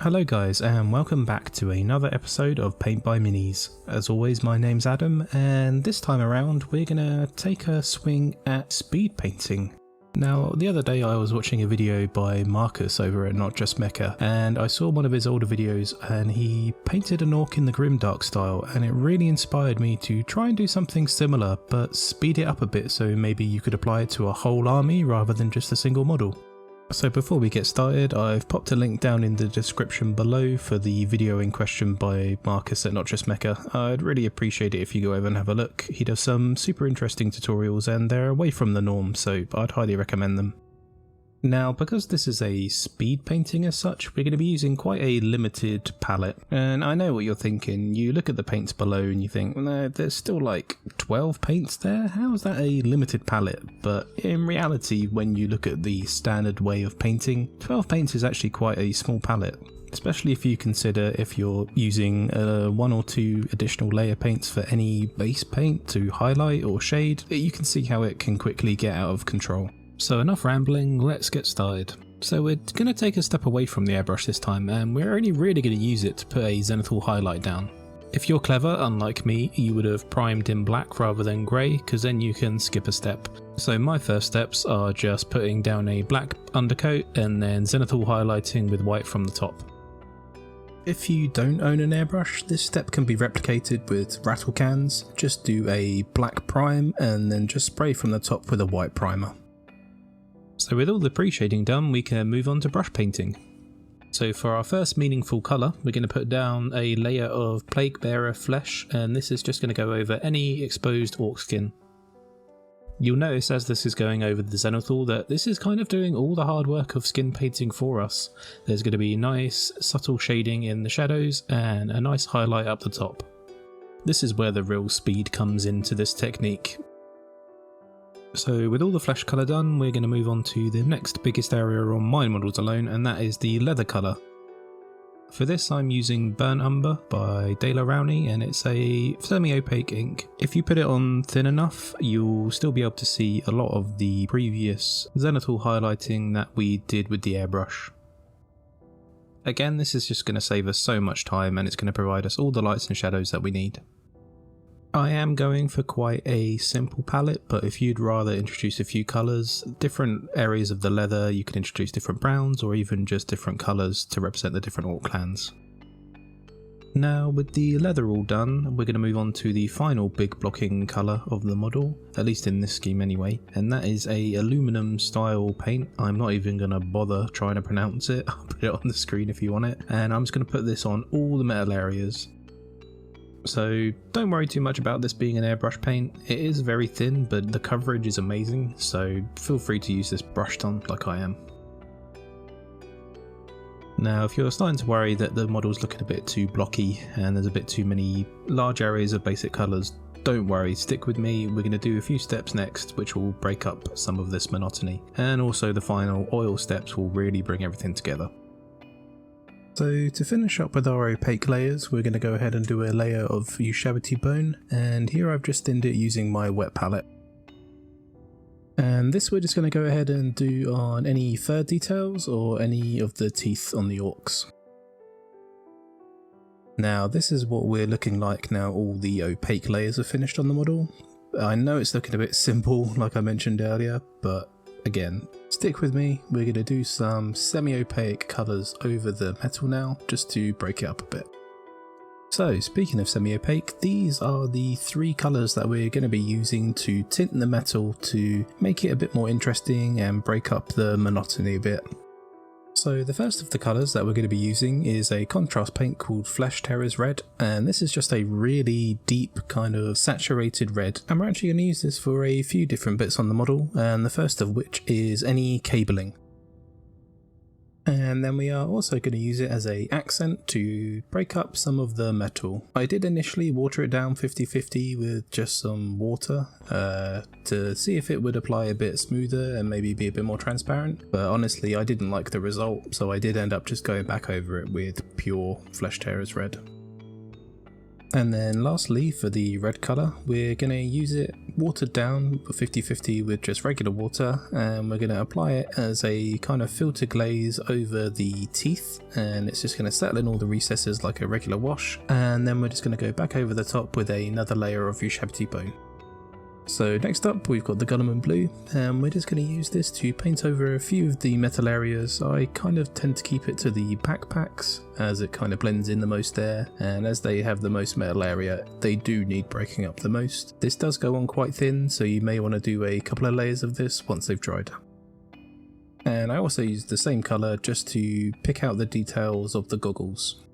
Hello guys, and welcome back to another episode of Paint by Minis. As always, my name's Adam, and this time around we're gonna take a swing at speed painting. Now, the other day I was watching a video by Marcus over at Not Just Mecha, and I saw one of his older videos and he painted an orc in the grimdark style, and it really inspired me to try and do something similar, but speed it up a bit so maybe you could apply it to a whole army rather than just a single model. So before we get started, I've popped a link down in the description below for the video in question by Marcus at Not Just Mecha. I'd really appreciate it if you go over and have a look. He does some super interesting tutorials and they're away from the norm, so I'd highly recommend them. Now, because this is a speed painting as such, we're going to be using quite a limited palette. And I know what you're thinking. You look at the paints below and you think, no, there's still like 12 paints there. How is that a limited palette? But in reality, when you look at the standard way of painting, 12 paints is actually quite a small palette. Especially if you consider if you're using 1 or 2 additional layer paints for any base paint to highlight or shade, you can see how it can quickly get out of control. So enough rambling, let's get started. So we're going to take a step away from the airbrush this time, and we're only really going to use it to put a Zenithal highlight down. If you're clever, unlike me, you would have primed in black rather than grey, because then you can skip a step. So my first steps are just putting down a black undercoat and then Zenithal highlighting with white from the top. If you don't own an airbrush, this step can be replicated with rattle cans. Just do a black prime and then just spray from the top with a white primer. So with all the pre-shading done, we can move on to brush painting. So for our first meaningful colour, we're going to put down a layer of Plague Bearer flesh, and this is just going to go over any exposed orc skin. You'll notice as this is going over the Zenithal that this is kind of doing all the hard work of skin painting for us. There's going to be nice subtle shading in the shadows and a nice highlight up the top. This is where the real speed comes into this technique. So with all the flesh colour done, we're going to move on to the next biggest area on my models alone, and that is the leather colour. For this I'm using Burnt Umber by Dale Rowney, and it's a semi-opaque ink. If you put it on thin enough, you'll still be able to see a lot of the previous Zenithal highlighting that we did with the airbrush. Again, this is just going to save us so much time, and it's going to provide us all the lights and shadows that we need. I am going for quite a simple palette, but if you'd rather introduce a few colours, different areas of the leather, you can introduce different browns or even just different colours to represent the different orc clans. Now with the leather all done, we're going to move on to the final big blocking colour of the model, at least in this scheme anyway, and that is a aluminum style paint. I'm not even going to bother trying to pronounce it, I'll put it on the screen if you want it, and I'm just going to put this on all the metal areas. So don't worry too much about this being an airbrush paint. It is very thin, but the coverage is amazing, so feel free to use this brushed on like I am. Now if you're starting to worry that the model's looking a bit too blocky and there's a bit too many large areas of basic colours, don't worry, stick with me. We're going to do a few steps next which will break up some of this monotony, and also the final oil steps will really bring everything together. So to finish up with our opaque layers, we're going to go ahead and do a layer of Ushabti bone, and here I've just thinned it using my wet palette. And this we're just going to go ahead and do on any fur details or any of the teeth on the orcs. Now this is what we're looking like now all the opaque layers are finished on the model. I know it's looking a bit simple like I mentioned earlier, but again, stick with me, we're going to do some semi-opaque colours over the metal now, just to break it up a bit. So speaking of semi-opaque, these are the 3 colours that we're going to be using to tint the metal to make it a bit more interesting and break up the monotony a bit. So the first of the colours that we're going to be using is a contrast paint called Flesh Terrors Red, and this is just a really deep kind of saturated red, and we're actually going to use this for a few different bits on the model, and the first of which is any cabling. And then we are also going to use it as an accent to break up some of the metal. I did initially water it down 50-50 with just some water to see if it would apply a bit smoother and maybe be a bit more transparent, but honestly I didn't like the result, so I did end up just going back over it with pure Flesh Terrors Red. And then lastly, for the red colour, we're going to use it watered down 50-50 with just regular water, and we're going to apply it as a kind of filter glaze over the teeth, and it's just going to settle in all the recesses like a regular wash, and then we're just going to go back over the top with another layer of Ushabti bone. So next up we've got the Gulliman Blue, and we're just going to use this to paint over a few of the metal areas. I kind of tend to keep it to the backpacks as it kind of blends in the most there, and as they have the most metal area they do need breaking up the most. This does go on quite thin, so you may want to do a couple of layers of this once they've dried. And I also use the same colour just to pick out the details of the goggles.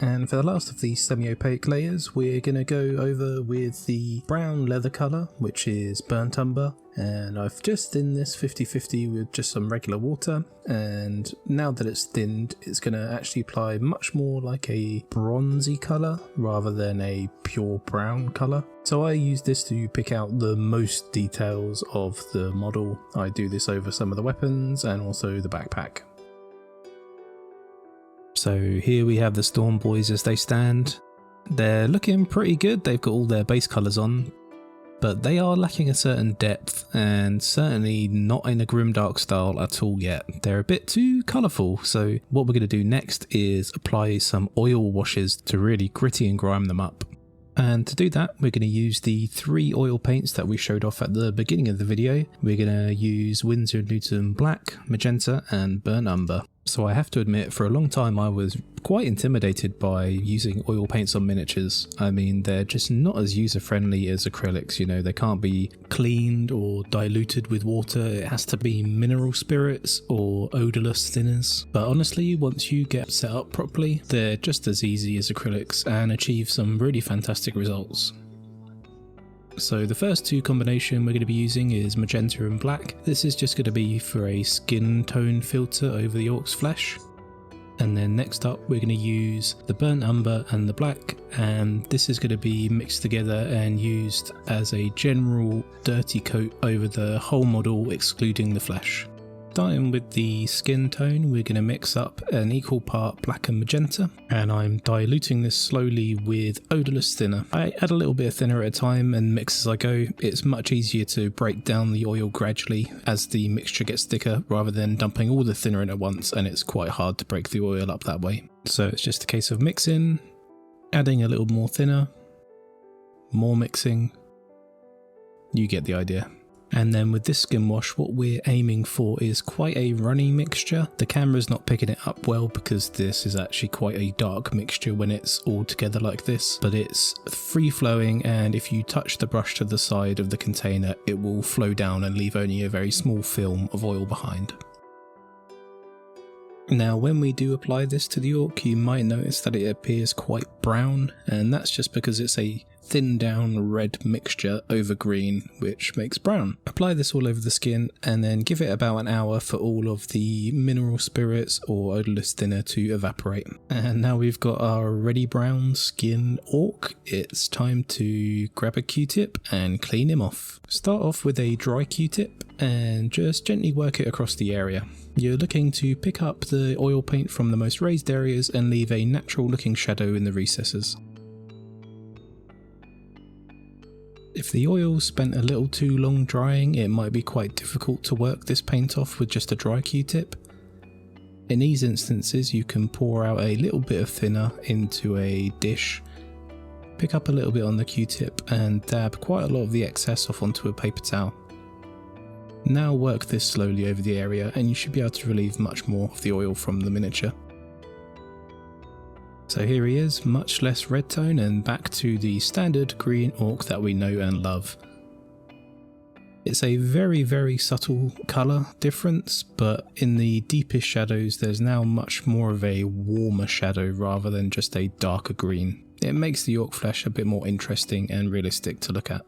And for the last of these semi-opaque layers, we're going to go over with the brown leather colour, which is burnt umber, and I've just thinned this 50-50 with just some regular water, and now that it's thinned it's going to actually apply much more like a bronzy colour rather than a pure brown colour. So I use this to pick out the most details of the model. I do this over some of the weapons and also the backpack. So here we have the Storm Boys as they stand. They're looking pretty good, they've got all their base colours on, but they are lacking a certain depth, and certainly not in a grimdark style at all yet. They're a bit too colourful, so what we're going to do next is apply some oil washes to really gritty and grime them up. And to do that we're going to use the 3 oil paints that we showed off at the beginning of the video. We're going to use Winsor & Newton Black, Magenta and Burnt Umber. So I have to admit, for a long time I was quite intimidated by using oil paints on miniatures. I mean, they're just not as user friendly as acrylics, you know, they can't be cleaned or diluted with water, it has to be mineral spirits or odourless thinners. But honestly, once you get set up properly, they're just as easy as acrylics and achieve some really fantastic results. So the first 2 combination we're going to be using is Magenta and Black. This is just going to be for a skin tone filter over the Orc's flesh. And then next up we're going to use the Burnt Umber and the Black, and this is going to be mixed together and used as a general dirty coat over the whole model excluding the flesh. Starting with the skin tone, we're going to mix up an equal part black and magenta, and I'm diluting this slowly with odourless thinner. I add a little bit of thinner at a time and mix as I go. It's much easier to break down the oil gradually as the mixture gets thicker rather than dumping all the thinner in at once, and it's quite hard to break the oil up that way. So it's just a case of mixing, adding a little more thinner, more mixing, you get the idea. And then with this skin wash, what we're aiming for is quite a runny mixture. The camera's not picking it up well because this is actually quite a dark mixture when it's all together like this, but it's free flowing, and if you touch the brush to the side of the container it will flow down and leave only a very small film of oil behind. Now when we do apply this to the Orc, you might notice that it appears quite brown, and that's just because it's a thin down red mixture over green, which makes brown. Apply this all over the skin and then give it about an hour for all of the mineral spirits or odourless thinner to evaporate. And now we've got our ready brown skin Orc, it's time to grab a Q-tip and clean him off. Start off with a dry Q-tip and just gently work it across the area. You're looking to pick up the oil paint from the most raised areas and leave a natural looking shadow in the recesses. If the oil spent a little too long drying, it might be quite difficult to work this paint off with just a dry Q-tip. In these instances you can pour out a little bit of thinner into a dish, pick up a little bit on the Q-tip and dab quite a lot of the excess off onto a paper towel. Now work this slowly over the area and you should be able to relieve much more of the oil from the miniature. So here he is, much less red tone and back to the standard green Orc that we know and love. It's a very subtle colour difference, but in the deepest shadows there's now much more of a warmer shadow rather than just a darker green. It makes the Orc flesh a bit more interesting and realistic to look at.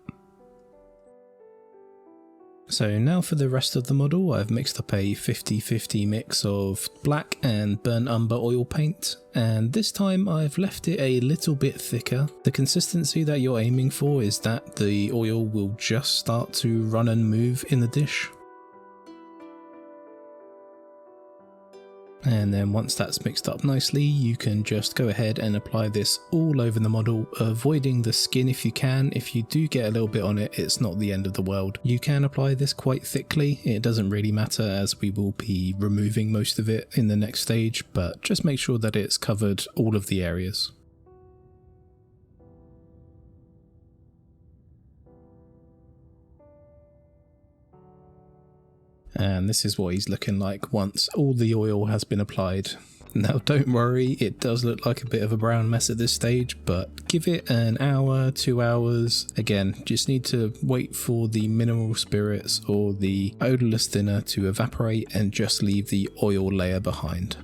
So now for the rest of the model, I've mixed up a 50-50 mix of black and burnt umber oil paint, and this time I've left it a little bit thicker. The consistency that you're aiming for is that the oil will just start to run and move in the dish. And then once that's mixed up nicely, you can just go ahead and apply this all over the model, avoiding the skin if you can. If you do get a little bit on it, it's not the end of the world. You can apply this quite thickly, it doesn't really matter as we will be removing most of it in the next stage, but just make sure that it's covered all of the areas. And this is what he's looking like once all the oil has been applied. Now don't worry, it does look like a bit of a brown mess at this stage, but give it an hour, 2 hours. Again, just need to wait for the mineral spirits or the odorless thinner to evaporate and just leave the oil layer behind.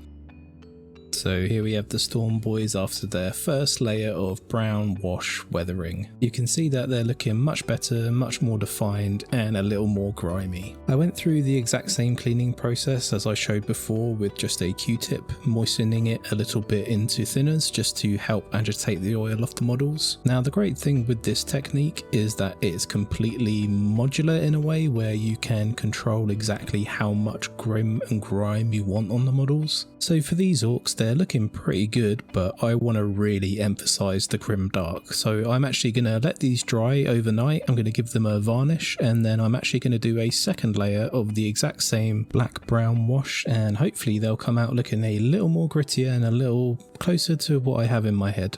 So here we have the Storm Boys after their first layer of brown wash weathering. You can see that they're looking much better, much more defined and a little more grimy. I went through the exact same cleaning process as I showed before with just a Q-tip, moistening it a little bit into thinners just to help agitate the oil off the models. Now the great thing with this technique is that it's completely modular in a way where you can control exactly how much grim and grime you want on the models. So for these orcs, they're looking pretty good, but I want to really emphasize the grim dark. So I'm actually going to let these dry overnight. I'm going to give them a varnish, and then I'm actually going to do a second layer of the exact same black brown wash, and hopefully they'll come out looking a little more grittier and a little closer to what I have in my head.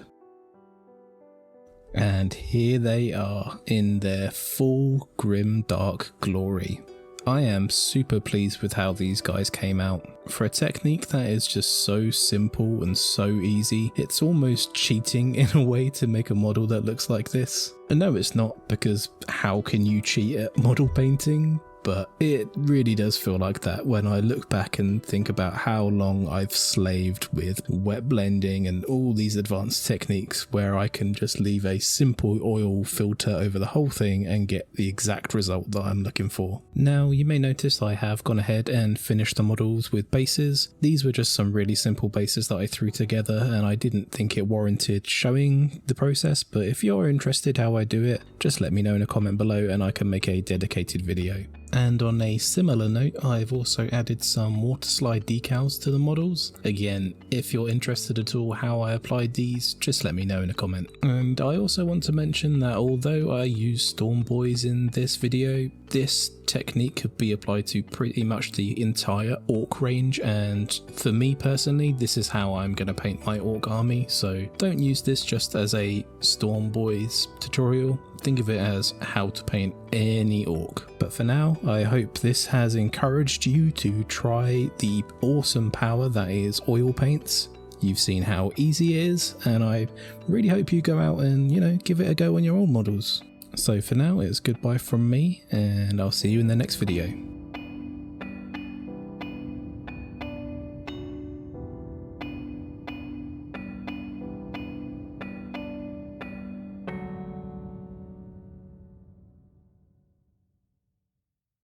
And here they are in their full grim dark glory. I am super pleased with how these guys came out. For a technique that is just so simple and so easy, it's almost cheating in a way to make a model that looks like this. And no, it's not, because how can you cheat at model painting? But it really does feel like that when I look back and think about how long I've slaved with wet blending and all these advanced techniques where I can just leave a simple oil filter over the whole thing and get the exact result that I'm looking for. Now you may notice I have gone ahead and finished the models with bases. These were just some really simple bases that I threw together and I didn't think it warranted showing the process, but if you're interested how I do it, just let me know in a comment below and I can make a dedicated video. And on a similar note, I've also added some water slide decals to the models. Again, if you're interested at all how I applied these, just let me know in a comment. And I also want to mention that although I use Storm Boys in this video, this technique could be applied to pretty much the entire orc range, and for me personally, this is how I'm going to paint my orc army, so don't use this just as a Storm Boys tutorial. Think of it as how to paint any orc. But for now, I hope this has encouraged you to try the awesome power that is oil paints. You've seen how easy it is, and I really hope you go out and, give it a go on your own models. So for now, it's goodbye from me, and I'll see you in the next video.